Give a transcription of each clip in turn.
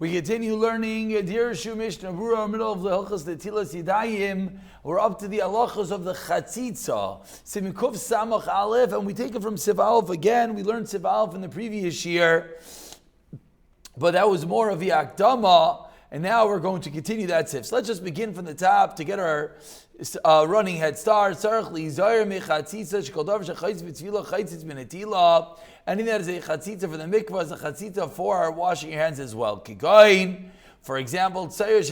We continue learning Dirshu Mishnah Berurah, middle of the Hilchos Netilas Yadaim. We're up to the halachos of the chatzitza. Siman Kuf Samach Aleph, and we take it from Siv Aleph again. We learned Siv Aleph in the previous year, but that was more of the Akdama, and now we're going to continue that Siv. So let's just begin from the top to get our running head start. Anything that is a chatzitza for the mikvah is a chatzitza for washing your hands as well. Kigoin, for example, if there's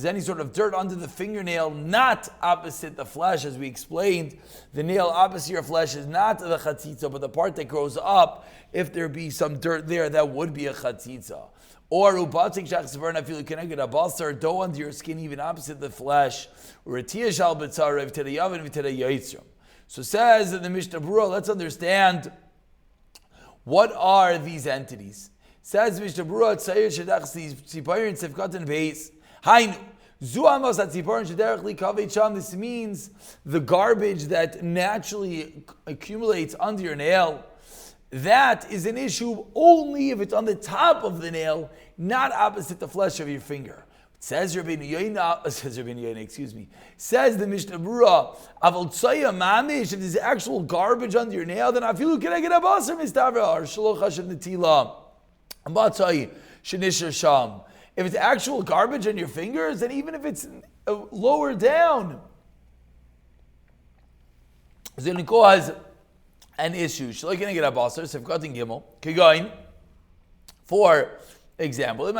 any sort of dirt under the fingernail, not opposite the flesh, as we explained, the nail opposite your flesh is not the chatzitza, but the part that grows up. If there be some dirt there, that would be a chatzitza. Or ubatik shachsavern afilu keneged abasar, dough under your skin, even opposite the flesh. Retiya shal b'tzarev to the yavan to the yitzram. So says in the Mishnah Berurah, let's understand what are these entities. Says Mishnah Berurah, Tzayir shedach tzipayin sefkatan beis. Hainu zu amos atzipayin shederach likavei cham. This means the garbage that naturally accumulates under your nail. That is an issue only if it's on the top of the nail, not opposite the flesh of your finger. Says Rabbeinu Yoina, says the Mishnah Berurah, Avol tzaya mamish, if there's actual garbage under your nail, then afilu keneged abasar mistavra, or shaloch hashem netila, ambatzai shenishar sham. If it's actual garbage on your fingers, and even if it's lower down, it's going to cause an issue. Shaloch keneged abasar, sefkatin gimel, kigoin, for example, the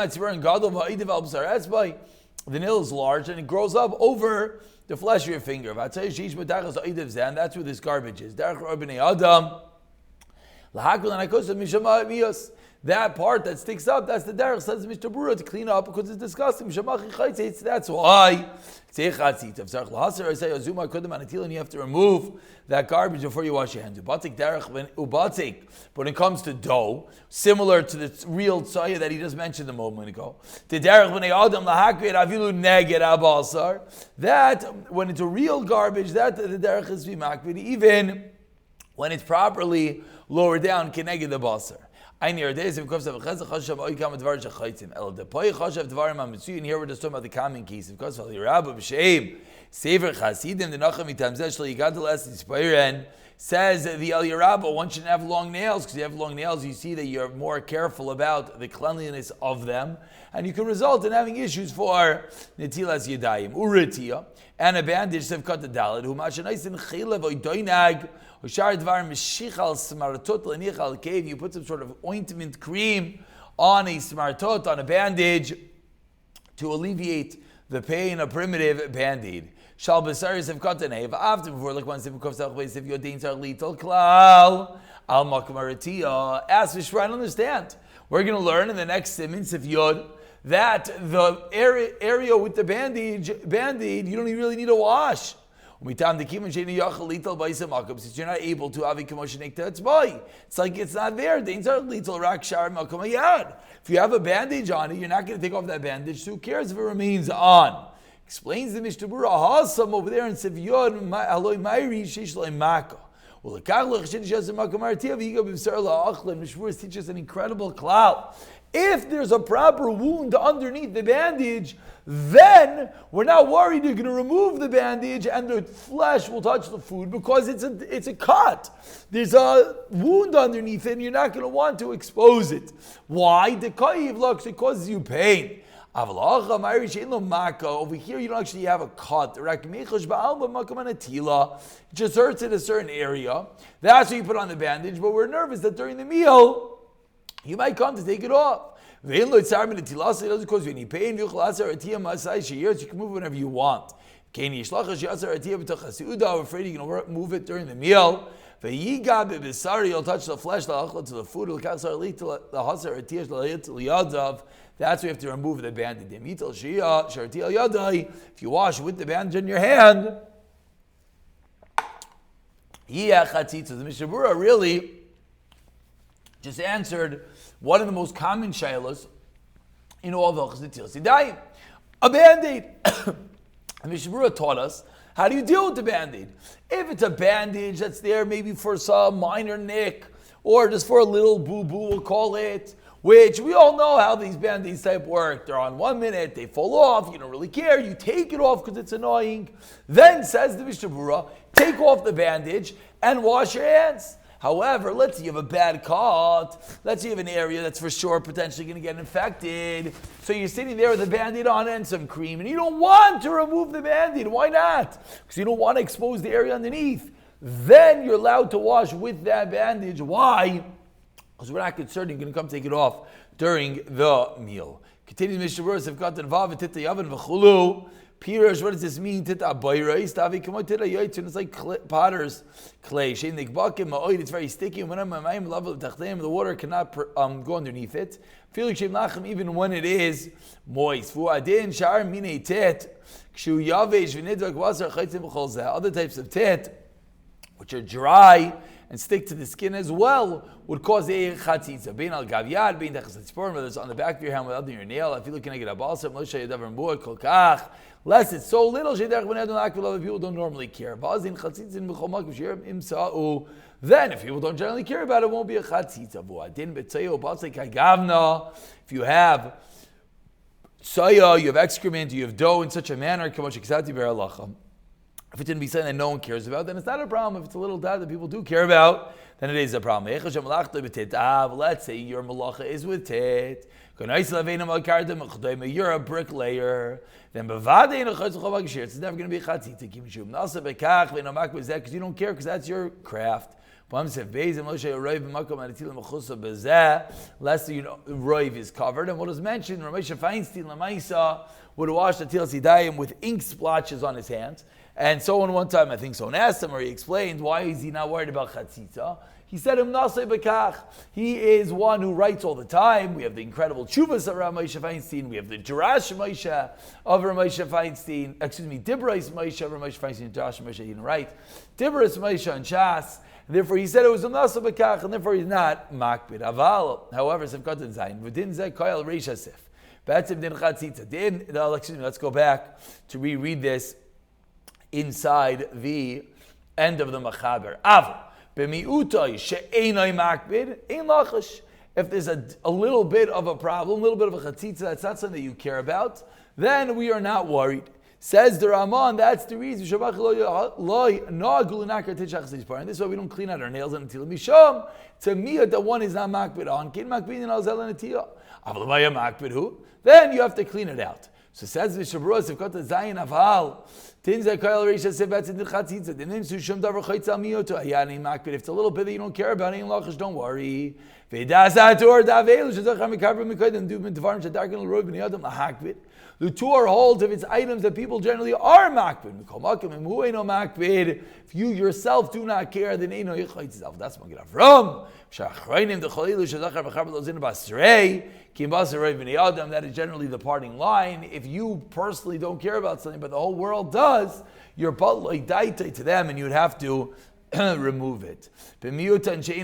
nail is large and it grows up over the flesh of your finger. That's where this garbage is. That part that sticks up, that's the derech, says Mishnah Berurah, to clean up because it's disgusting. That's why. And you have to remove that garbage before you wash your hands. But when it comes to dough, similar to the real tzaya that he just mentioned a moment ago, that when it's a real garbage, that the derech is bimakbid, even when it's properly lowered down, keneged the basar. And here we're just talking about the common case. Of course, says the El Yerabba, one shouldn't have long nails, because you have long nails, you see that you're more careful about the cleanliness of them, and you can result in having issues for Netilas Yadaim, Uretiya, and a bandage, Sevkat the Dalit, who machanais in Chilev Oidoinag, you put some sort of ointment cream on a smartot, on a bandage, to alleviate the pain, a primitive band-aid. Shal b'saris have cut an after before like once if your dains are lethal klal al makmaratiya. Ask Vishra, I understand. We're going to learn in the next Siman Sif Yod that the area with the band-aid, you don't really need to wash. Since you're not able to avi k'moshenik tetzboi, it's like it's not there. If you have a bandage on it, you're not going to take off that bandage. So who cares if it remains on? Explains the Mishnah Berurah, Hasam over there in Seviyod, Aloi Mairi, Sheish Loi Maka. Well, the Kaglach Sheish Yasem Maka Martia, Viga B'Sar La'achlim, Mishmur teaches an incredible cloud. If there's a proper wound underneath the bandage, then we're not worried you're going to remove the bandage and the flesh will touch the food because it's a cut. There's a wound underneath it and you're not going to want to expose it. Why? The ka'iv looks, it causes you pain. Over here you don't actually have a cut. It just hurts in a certain area. That's what you put on the bandage, but we're nervous that during the meal you might come to take it off. It doesn't cause you any pain. You can move whenever you want. We're afraid you're going to move it during the meal. You'll touch the flesh to the food. That's why you have to remove the bandage. If you wash with the bandage in your hand, the Mishnah Berurah really just answered one of the most common shaylas in all the Netilas Yadaim. A band-aid. Mishnah Berurah taught us how do you deal with the band-aid. If it's a bandage that's there maybe for some minor nick or just for a little boo-boo, we'll call it, which we all know how these band-aids type work. They're on 1 minute, they fall off, you don't really care, you take it off because it's annoying. Then, says the Mishnah Berurah, take off the bandage and wash your hands. However, let's say you have a bad cut. Let's say you have an area that's for sure potentially going to get infected. So you're sitting there with a Band-Aid on and some cream, and you don't want to remove the Band-Aid. Why not? Because you don't want to expose the area underneath. Then you're allowed to wash with that bandage. Why? Because we're not concerned you're going to come take it off during the meal. Continues Mishnah Berurah, Sivkat Vav Tita Yavan V'chulu. Pirush, what does this mean? Tita Abayrais, Tavi Kamo Tita Yoitzun. It's like potter's clay. Shein Nikbakim Ma'oid. It's very sticky. When I'm Mayim level Tachtem, the water cannot go underneath it. Feeling Shem Lachem, even when it is moist. Fu Adin Shar Mine Tet. Kshu Yavesh V'Nidvak Wasser Chaitzim B'Chol Zeh. Other types of tet, which are dry and stick to the skin as well, would cause a chatzitza. Bein al gavyad, bein dechas, whether it's on the back of your hand, without your nail. If you look, can I get a balsam? Moshe yadavar mbuah kol kach. Less it's so little. Shedach ben adon akvel. People don't normally care. Vazin chatzitzin b'chomak v'shirim imsa'u. Then, if people don't generally care about it, it won't be a chatzitza. V'adin b'tzayo balsei kagavna. If you have saya, you have excrement, you have dough in such a manner, kamosh k'sati b'eralacha. If it didn't be something that no one cares about, then it's not a problem. If it's a little dot that people do care about, then it is a problem. Let's say your malacha is with tit. You're a bricklayer. Then it's never going to be a chatzitza because you don't care, because that's your craft. Lest you know, roiv is covered. And what was mentioned, Ramesha Feinstein Lamaisa would wash the Netilas Yadaim with ink splotches on his hands. And someone one time, I think someone asked him, or he explained, why is he not worried about chatzitza? He said, he is one who writes all the time. We have the incredible Tshuvas of Ramesha Feinstein. We have the Jerash Moshe of Ramesha Feinstein. Dibrais Moshe of Ramesha Feinstein. Josh Moshe, he didn't write. Dibrais Moshe and Shas. Therefore, he said it was nasa bekach, and therefore he's not makbid. Aval, however, Sivkat Zayin, v'din zeh koyal reish asif. Be'etzim din chatzitza. Let's go back to reread this inside the end of the Machaber. Av, b'mi'utay she'enay makbid, ein lachash. If there's a little bit of a problem, a little bit of a chatzitza, that's not something that you care about, then we are not worried. Says the Raman, that's the reason. And this is why we don't clean out our nails until Misham. To me, that one is not makbid on. Then you have to clean it out. So says the Shabros, if got the Zayin Aval, if it's a little bit that you don't care about, don't worry. The Torah holds if it's items that people generally are makbid. If you yourself do not care, then that's Magen Avram. That is generally the parting line. If you personally don't care about something, but the whole world does, you're daite to them, and you would have to remove it. But the majority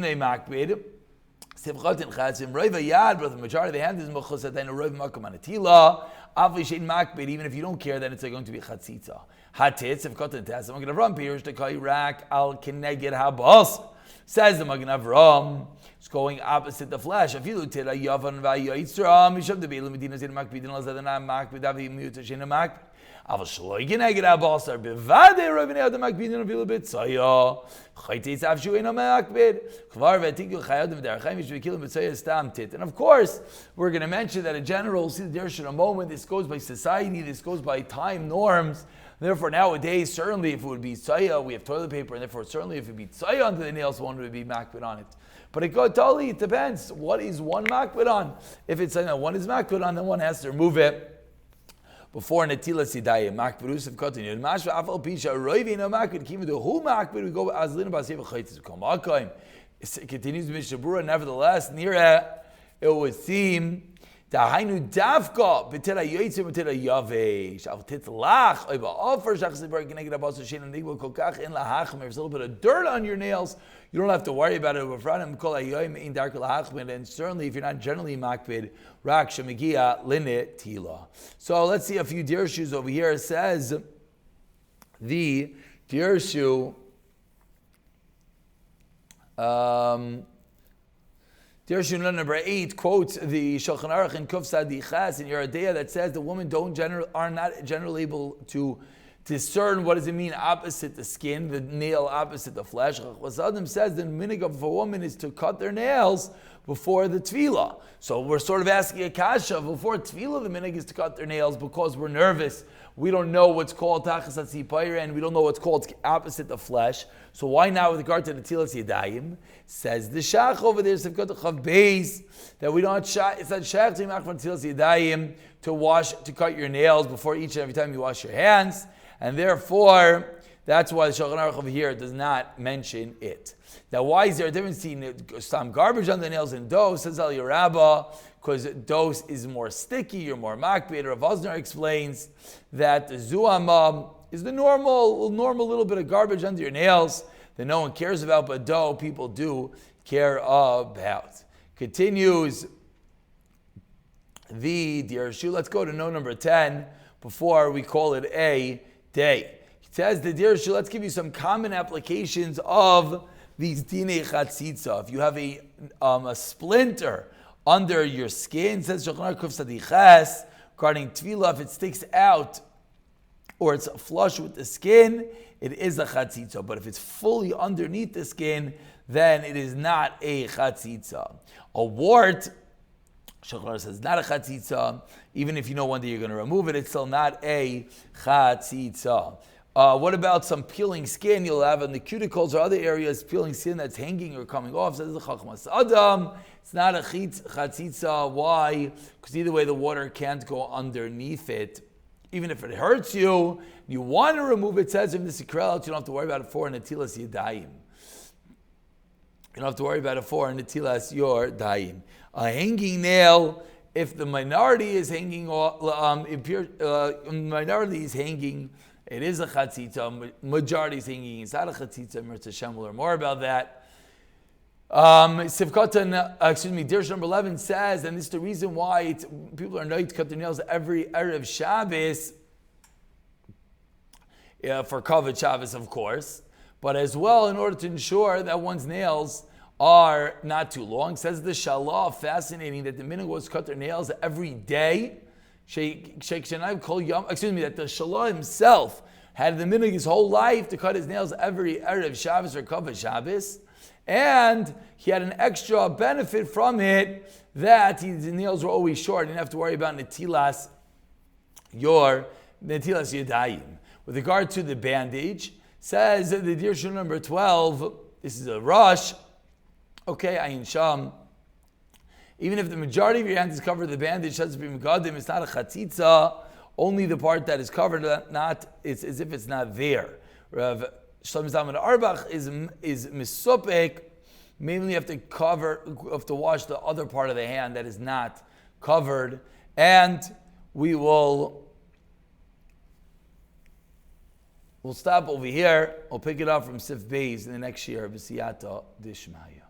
of the hand is mechus, then a roiv makom anatila. Obviously, makbid, even if you don't care, then it's going to be chatzitza. Hatitz, if cotton test, I'm going to run pirish to kairak al kineged habas. Says the Magen Avram, it's going opposite the flesh. If you look at a yavan vayitzra, misham de beilim medinas in makbid, and lazad and makbid, avi mutashin makbid. Aber shloi geneged habas are bevade rovini ad makbid and avil bit saya. Chaytis avshu eno makbid. Kvar vetikul chayadim derchaim yishvi kilim b'tzaya stam tit. And of course, we're going to mention that in general, we'll see the Dirshu in a moment. This goes by society. This goes by time norms. Therefore, nowadays, certainly if it would be tsaya, we have toilet paper, and therefore, certainly if it would be tsaya onto the nails, one would be makbid on it. But it totally depends. What is one makbid on? If it's something that one is makbid on, then one has to remove it before Netilas Yadaim. Makbidus of cotton. Mashva afal pisha roivi no makbid. Kimu do who makbid? We go as lina basiv chaytis komakim. It continues to Mishnah Berurah. Nevertheless, near it would seem. Dahainu davka b'tera yoytzim b'tera yavesh al titlach oiba offer shachsibur geneged abasu shein and nigbo kolkach in lahachmer. There's a little bit of dirt on your nails. You don't have to worry about it. And certainly, if you're not generally makbid, rak shemigia linit tila. So let's see a few dirshus over here. It says the dirshu. Dirshu number 8 quotes the Shulchan Aruch in Kuf Sadichas in Yeridea that says the women are not generally able to discern what does it mean opposite the skin, the nail opposite the flesh. Chazadim says the minhag of a woman is to cut their nails before the tefillah. So we're sort of asking a kasha, before tefillah the minhag is to cut their nails because we're nervous. We don't know what's called tachas hatzipayra and we don't know what's called opposite the flesh. So why not with regard to the Netilas Yadaim? Says the shach over there, Sivkot Chav Beis, that we don't it's not shach to mach from Netilas Yadaim to cut your nails before each and every time you wash your hands. And therefore, that's why the Shulchan Aruch over here does not mention it. Now, why is there a difference between some garbage on the nails and dough? Says Al Yerabba, because dough is more sticky, you're more makbid. Rav Osner explains that the zuama is the normal little bit of garbage under your nails that no one cares about, but dough people do care about. Continues the Dirshu. Let's go to note number 10 before we call it a day. He says the Dirshu, let's give you some common applications of these dinei chatzitza. If you have a splinter under your skin, says Shulchan Aruch Kuf Sadichas, regarding tefillah, if it sticks out or it's flush with the skin, it is a chatzitza. But if it's fully underneath the skin, then it is not a chatzitza. A wart, Shulchan Aruch says, not a chatzitza. Even if you know one day you're going to remove it, it's still not a chatzitza. What about some peeling skin you'll have in the cuticles or other areas, peeling skin that's hanging or coming off? Says the Chachmas Adam, it's not a chatzitza. Why? Because either way the water can't go underneath it. Even if it hurts you, you want to remove it, says in the Sikrel, you don't have to worry about it for Netilas Yadaim. You don't have to worry about it for Netilas Yadaim. A hanging nail, if the minority is hanging, minority is hanging, it is a chatzitza. Majority is hanging. It's not a chatzitza. Mirza Hashem will learn more about that. Dirshu number 11 says, and this is the reason why people are known to cut their nails every Erev Shabbos, for Kavod Shabbos, of course, but as well in order to ensure that one's nails are not too long. Says the Shalah, fascinating, that the minhag was to cut their nails every day. That the Shalah himself had the minhag his whole life to cut his nails every Erev Shabbos or Kavod Shabbos, and he had an extra benefit from it that his nails were always short. He didn't have to worry about Netilas Yadaim. With regard to the bandage, says the Dirshu number 12, this is a rush. Okay, Ayin Sham. Even if the majority of your hand is covered with the bandage, it's not a chatzitza, only the part that is covered, it's as if it's not there. Rav Shlomo Zalman Auerbach is misopek, mainly you have to wash the other part of the hand that is not covered, and we'll stop over here. We'll pick it up from Sif Beis in the next year, B'siyata Dishmaya.